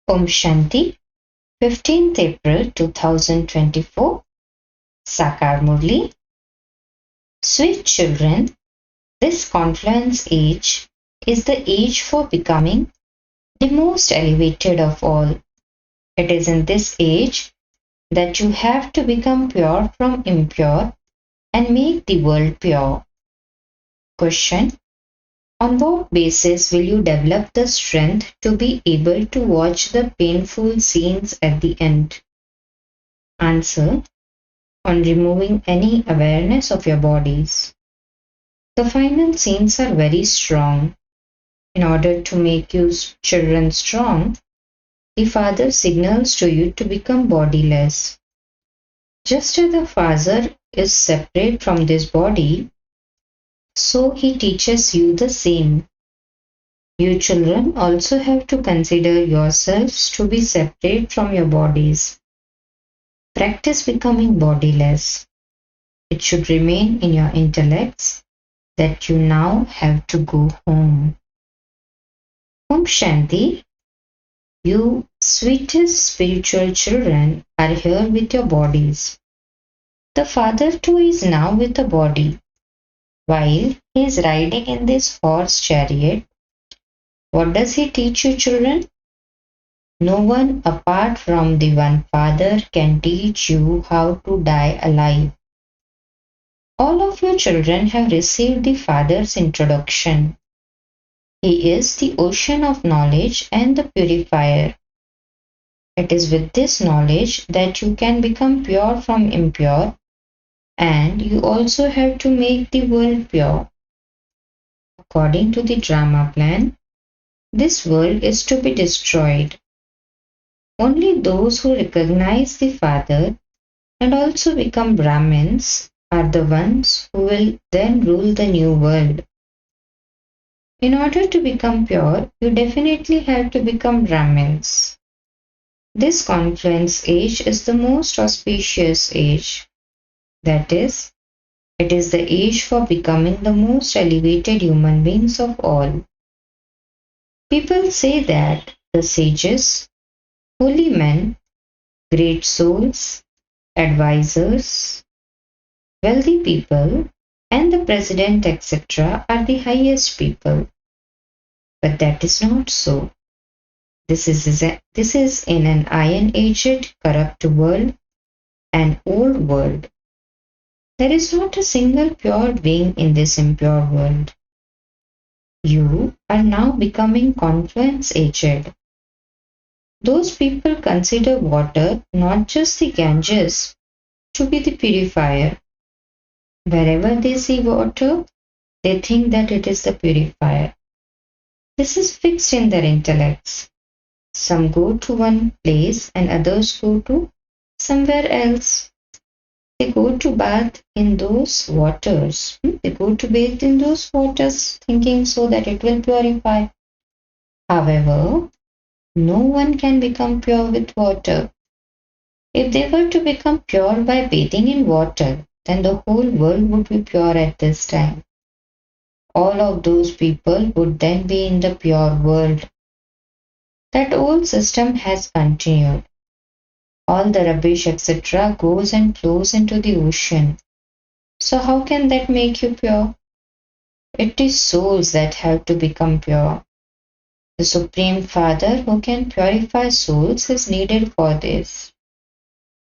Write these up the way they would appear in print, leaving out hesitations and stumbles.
Om Shanti, 15th April 2024, Sakar Murli. Sweet children, this Confluence Age is the age for becoming the most elevated of all. It is in this age that you have to become pure from impure and make the world pure. Question: on what basis will you develop the strength to be able to watch the painful scenes at the end? Answer: on removing any awareness of your bodies. The final scenes are very strong. In order to make you children strong, the Father signals to you to become bodiless. Just as the Father is separate from this body, so he teaches you the same. You children also have to consider yourselves to be separate from your bodies. Practice becoming bodiless. It should remain in your intellects that you now have to go home. Om Shanti, you sweetest spiritual children are here with your bodies. The Father too is now with the body. While he is riding in this horse chariot, what does he teach you children? No one apart from the one Father can teach you how to die alive. All of you children have received the Father's introduction. He is the ocean of knowledge and the purifier. It is with this knowledge that you can become pure from impure, and you also have to make the world pure. According to the drama plan, this world is to be destroyed. Only those who recognize the Father and also become Brahmins are the ones who will then rule the new world. In order to become pure, you definitely have to become Brahmins. This Confluence Age is the most auspicious age. That is, it is the age for becoming the most elevated human beings of all. People say that the sages, holy men, great souls, advisors, wealthy people, and the president, etc., are the highest people. But that is not so. This is in an iron-aged, corrupt world, an old world. There is not a single pure being in this impure world. You are now becoming confluence-aged. Those people consider water, not just the Ganges, to be the purifier. Wherever they see water, they think that it is the purifier. This is fixed in their intellects. Some go to one place and others go to somewhere else. They go to bath in those waters. They go to bathe in those waters thinking so that it will purify. However, no one can become pure with water. If they were to become pure by bathing in water, then the whole world would be pure at this time. All of those people would then be in the pure world. That old system has continued. All the rubbish, etc., goes and flows into the ocean. So how can that make you pure? It is souls that have to become pure. The Supreme Father who can purify souls is needed for this.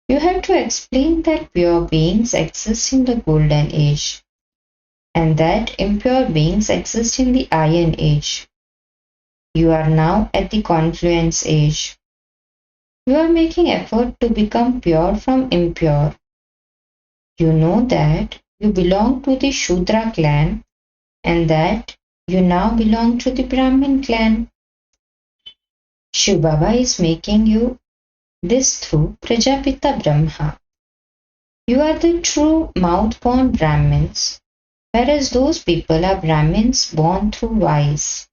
You have to explain that pure beings exist in the Golden Age and that impure beings exist in the Iron Age. You are now at the Confluence Age. You are making effort to become pure from impure. You know that you belong to the Shudra clan and that you now belong to the Brahmin clan. Shiv Baba is making you this through Prajapita Brahma. You are the true mouth-born Brahmins, whereas those people are Brahmins born through vice.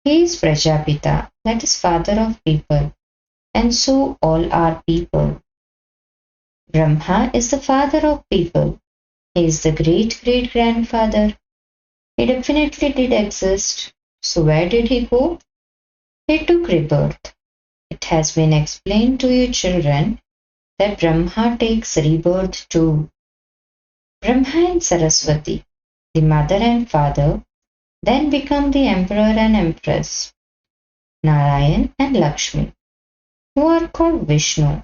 He is Prajapita, that is father of people, and so all are people. Brahma is the father of people. He is the great-great-grandfather. He definitely did exist. So where did he go? He took rebirth. It has been explained to you children that Brahma takes rebirth too. Brahma and Saraswati, the mother and father, then become the emperor and empress, Narayan and Lakshmi, who are called Vishnu.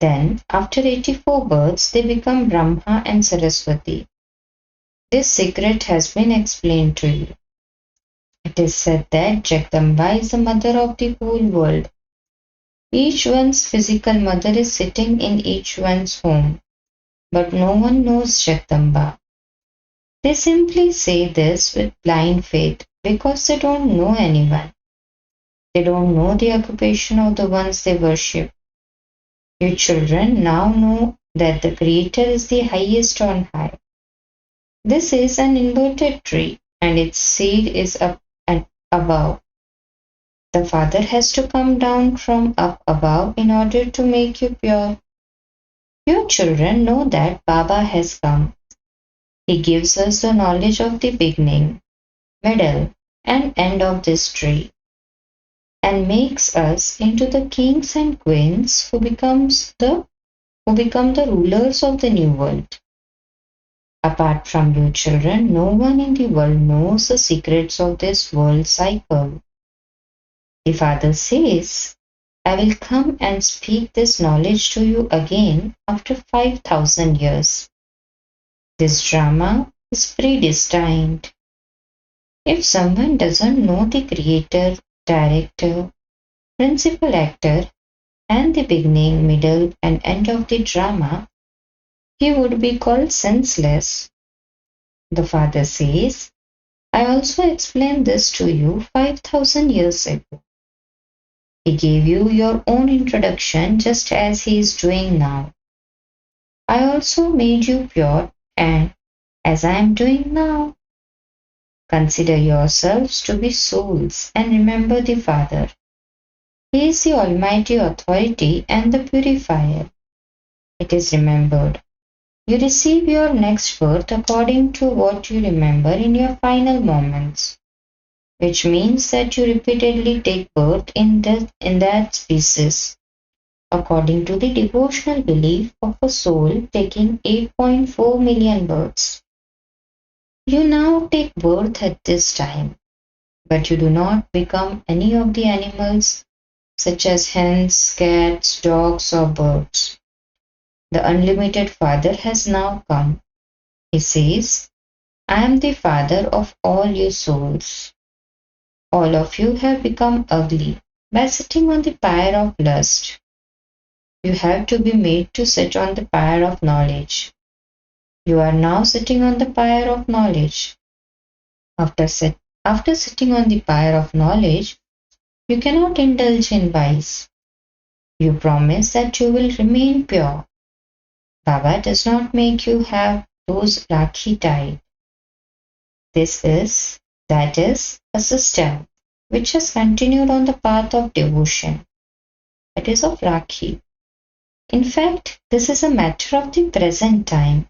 Then, after 84 births, they become Brahma and Saraswati. This secret has been explained to you. It is said that Jagdamba is the mother of the whole world. Each one's physical mother is sitting in each one's home, but no one knows Jagdamba. They simply say this with blind faith because they don't know anyone. They don't know the occupation of the ones they worship. You children now know that the Creator is the highest on high. This is an inverted tree, and its seed is up and above. The Father has to come down from up above in order to make you pure. You children know that Baba has come. He gives us the knowledge of the beginning, middle, and end of this tree, and makes us into the kings and queens who become the rulers of the new world. Apart from you children, no one in the world knows the secrets of this world cycle. The Father says, I will come and speak this knowledge to you again after 5,000 years. This drama is predestined. If someone doesn't know the creator, director, principal actor, and the beginning, middle, and end of the drama, he would be called senseless. The Father says, I also explained this to you 5,000 years ago. He gave you your own introduction just as he is doing now. I also made you pure and as I am doing now. Consider yourselves to be souls and remember the Father. He is the Almighty Authority and the Purifier. It is remembered. You receive your next birth according to what you remember in your final moments, which means that you repeatedly take birth in that species, according to the devotional belief of a soul taking 8.4 million births. You now take birth at this time, but you do not become any of the animals such as hens, cats, dogs, or birds. The unlimited Father has now come. He says, I am the Father of all you souls. All of you have become ugly by sitting on the pyre of lust. You have to be made to sit on the pyre of knowledge. You are now sitting on the pyre of knowledge. After sitting on the pyre of knowledge, you cannot indulge in vice. You promise that you will remain pure. Baba does not make you have those rakhi tied. That is, a system which has continued on the path of devotion, that is of rakhi. In fact, this is a matter of the present time.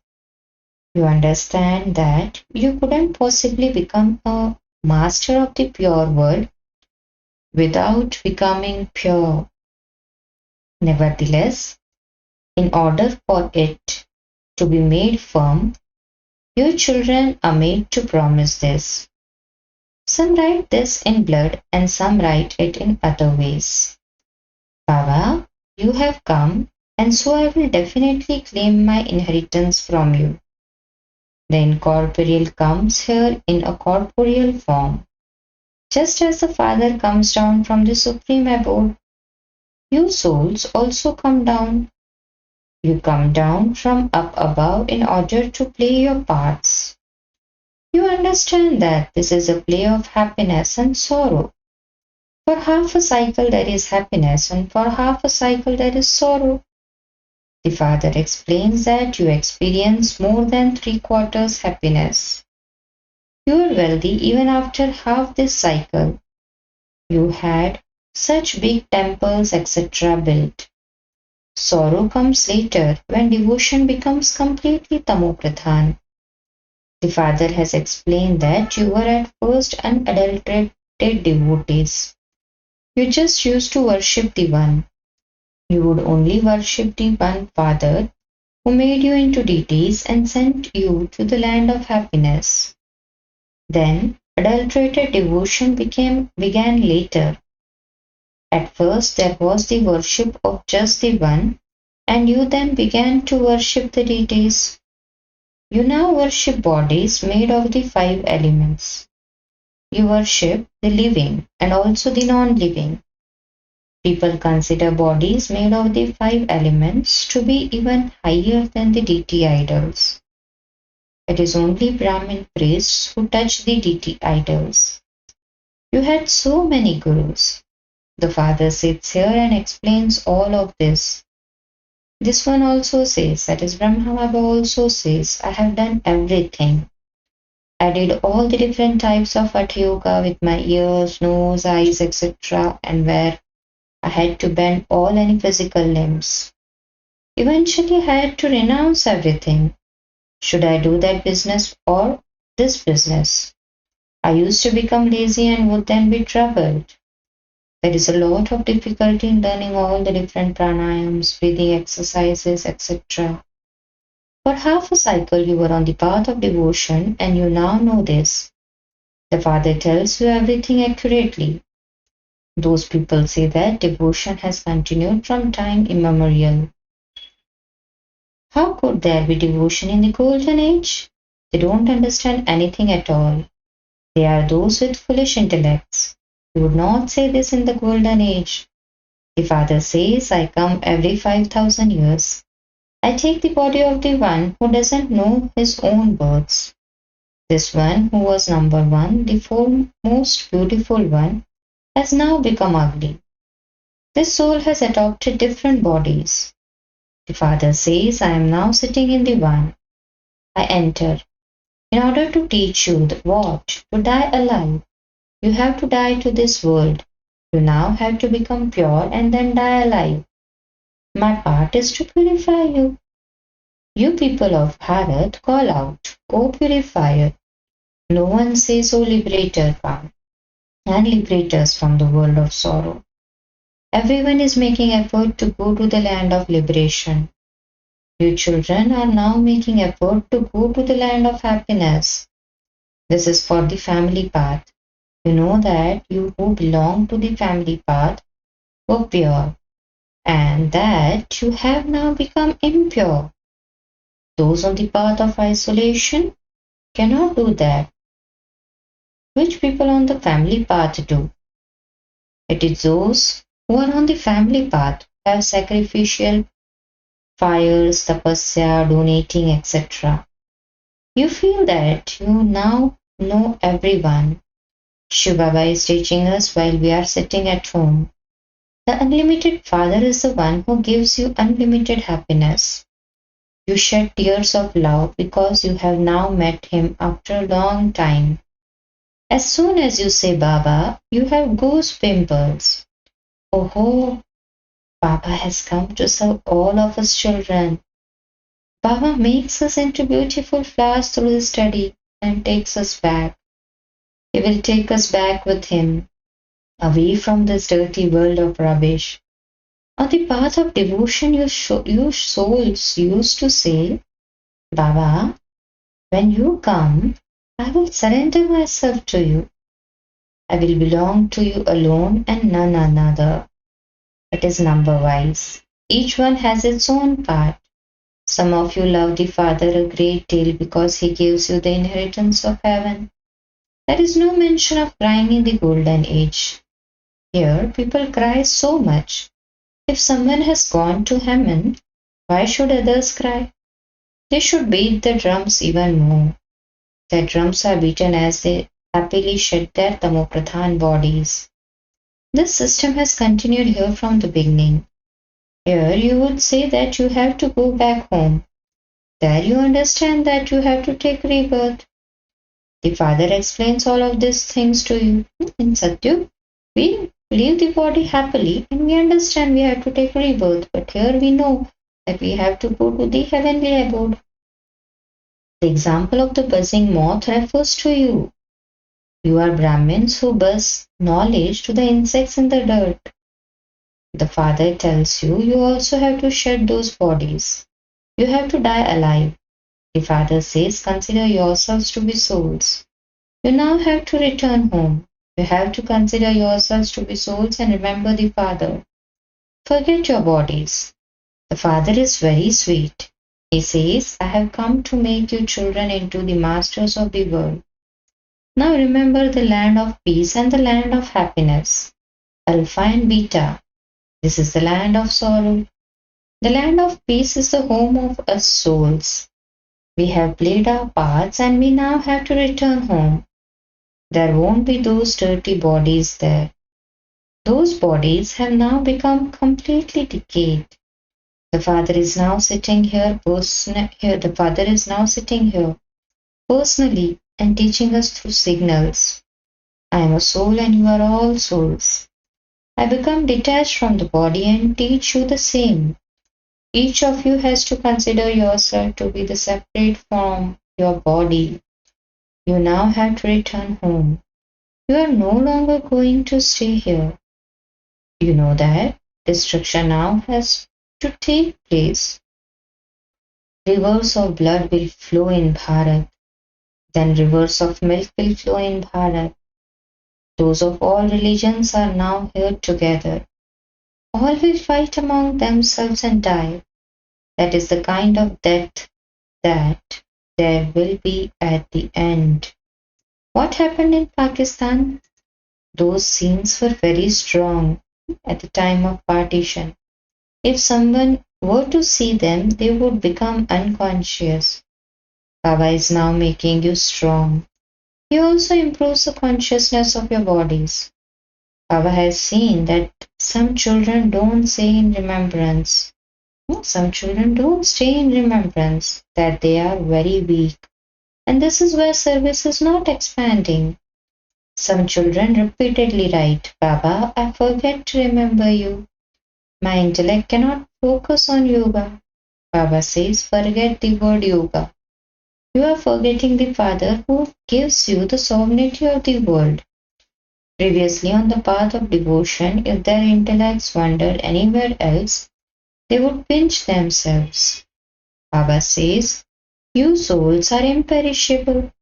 You understand that you couldn't possibly become a master of the pure world without becoming pure. Nevertheless, in order for it to be made firm, you children are made to promise this. Some write this in blood and some write it in other ways. Baba, you have come, and so I will definitely claim my inheritance from you. The incorporeal comes here in a corporeal form. Just as the Father comes down from the supreme abode, you souls also come down. You come down from up above in order to play your parts. You understand that this is a play of happiness and sorrow. For half a cycle there is happiness and for half a cycle there is sorrow. The Father explains that you experience more than 3/4 happiness. You are wealthy even after half this cycle. You had such big temples, etc. built. Sorrow comes later when devotion becomes completely tamopradhan. The Father has explained that you were at first unadulterated devotees. You just used to worship the one. You would only worship the one Father who made you into deities and sent you to the land of happiness. Then adulterated devotion began later. At first there was the worship of just the one, and you then began to worship the deities. You now worship bodies made of the five elements. You worship the living and also the non-living. People consider bodies made of the five elements to be even higher than the deity idols. It is only Brahmin priests who touch the deity idols. You had so many gurus. The father sits here and explains all of this. This one also says, that is Brahma Baba also says, I have done everything. I did all the different types of Hatha Yoga with my ears, nose, eyes, etc. and where I had to bend all any physical limbs. Eventually I had to renounce everything. Should I do that business or this business? I used to become lazy and would then be troubled. There is a lot of difficulty in learning all the different pranayams, breathing exercises, etc. For half a cycle you were on the path of devotion and you now know this. The Father tells you everything accurately. Those people say that devotion has continued from time immemorial. How could there be devotion in the golden age? They don't understand anything at all. They are those with foolish intellects. You would not say this in the golden age. The Father says, I come every 5,000 years. I take the body of the one who doesn't know his own births. This one who was number one, the most beautiful one, has now become ugly. This soul has adopted different bodies. The Father says, I am now sitting in the one. I enter. In order to teach you what? To die alive. You have to die to this world. You now have to become pure and then die alive. My part is to purify you. You people of Bharat call out, O purifier. No one says, O liberator, come and liberate us from the world of sorrow. Everyone is making effort to go to the land of liberation. You children are now making effort to go to the land of happiness. This is for the family path. You know that you who belong to the family path were pure, and that you have now become impure. Those on the path of isolation cannot do that. Which people on the family path do? It is those who are on the family path who have sacrificial fires, tapasya, donating, etc. You feel that you now know everyone. Shiv Baba is teaching us while we are sitting at home. The unlimited Father is the one who gives you unlimited happiness. You shed tears of love because you have now met him after a long time. As soon as you say Baba, you have goose pimples. Oh, Baba has come to serve all of us children. Baba makes us into beautiful flowers through the study and takes us back. He will take us back with him, away from this dirty world of rubbish. On the path of devotion, you souls used to say, Baba, when you come, I will surrender myself to you. I will belong to you alone and none another. It is number wise. Each one has its own part. Some of you love the Father a great deal because he gives you the inheritance of heaven. There is no mention of crying in the golden age. Here, people cry so much. If someone has gone to heaven, why should others cry? They should beat the drums even more. Their drums are beaten as they happily shed their tamopradhan bodies. This system has continued here from the beginning. Here you would say that you have to go back home. There you understand that you have to take rebirth. The Father explains all of these things to you. In Satyug, we leave the body happily and we understand we have to take rebirth, but here we know that we have to go to the heavenly abode. The example of the buzzing moth refers to you. You are Brahmins who buzz knowledge to the insects in the dirt. The Father tells you you also have to shed those bodies. You have to die alive. The Father says, consider yourselves to be souls. You now have to return home. You have to consider yourselves to be souls and remember the Father. Forget your bodies. The Father is very sweet. He says, I have come to make you children into the masters of the world. Now remember the land of peace and the land of happiness. Alpha and Beta. This is the land of sorrow. The land of peace is the home of us souls. We have played our parts and we now have to return home. There won't be those dirty bodies there. Those bodies have now become completely decayed. The Father is now sitting here, the Father is now sitting here personally and teaching us through signals. I am a soul and you are all souls. I become detached from the body and teach you the same. Each of you has to consider yourself to be the separate from your body. You now have to return home. You are no longer going to stay here. You know that destruction now has to take place. Rivers of blood will flow in Bharat. Then rivers of milk will flow in Bharat. Those of all religions are now here together. All will fight among themselves and die. That is the kind of death that there will be at the end. What happened in Pakistan? Those scenes were very strong at the time of partition. If someone were to see them, they would become unconscious. Baba is now making you strong. He also improves the consciousness of your bodies. Baba has seen that some children don't stay in remembrance. Some children don't stay in remembrance, that they are very weak. And this is where service is not expanding. Some children repeatedly write, Baba, I forget to remember you. My intellect cannot focus on yoga. Baba says, forget the word yoga. You are forgetting the Father who gives you the sovereignty of the world. Previously, on the path of devotion, if their intellects wandered anywhere else, they would pinch themselves. Baba says, you souls are imperishable.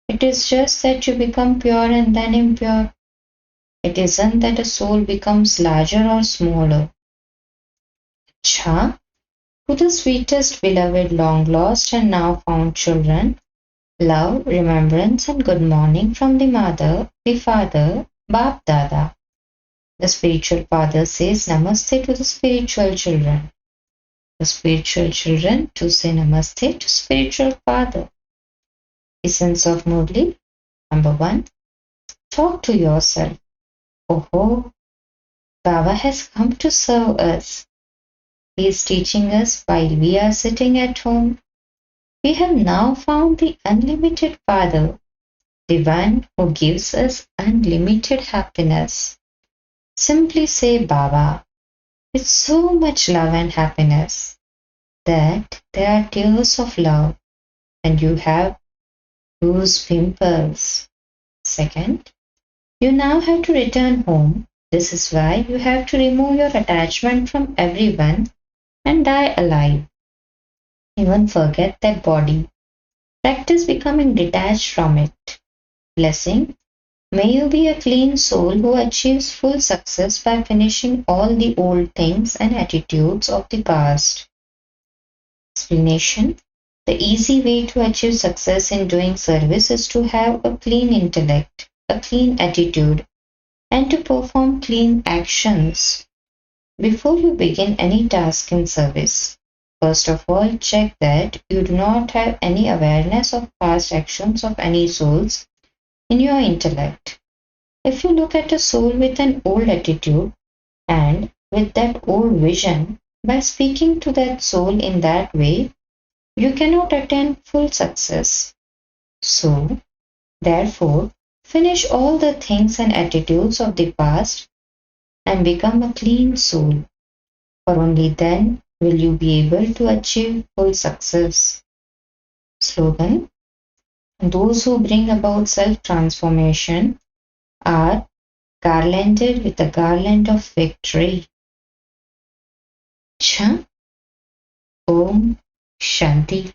It is just that you become pure and then impure. It isn't that a soul becomes larger or smaller. Cha, to the sweetest beloved long lost and now found children, love, remembrance and good morning from the mother, the father, Bap Dada. The spiritual father says namaste to the spiritual children. The spiritual children to say namaste to spiritual father. Essence of Murli. Number 1. Talk to yourself. Oh, Baba has come to serve us. He is teaching us while we are sitting at home. We have now found the unlimited Father, the one who gives us unlimited happiness. Simply say Baba with so much love and happiness that there are tears of love and you have those pimples. Second, you now have to return home. This is why you have to remove your attachment from everyone and die alive. Even forget that body. Practice becoming detached from it. Blessing. May you be a clean soul who achieves full success by finishing all the old things and attitudes of the past. Explanation. The easy way to achieve success in doing service is to have a clean intellect, a clean attitude, and to perform clean actions. Before you begin any task in service, first of all check that you do not have any awareness of past actions of any souls in your intellect. If you look at a soul with an old attitude and with that old vision, by speaking to that soul in that way, you cannot attain full success. So, therefore, finish all the things and attitudes of the past and become a clean soul, for only then will you be able to achieve full success. Slogan. Those who bring about self-transformation are garlanded with a garland of victory. Cha Om Shanti.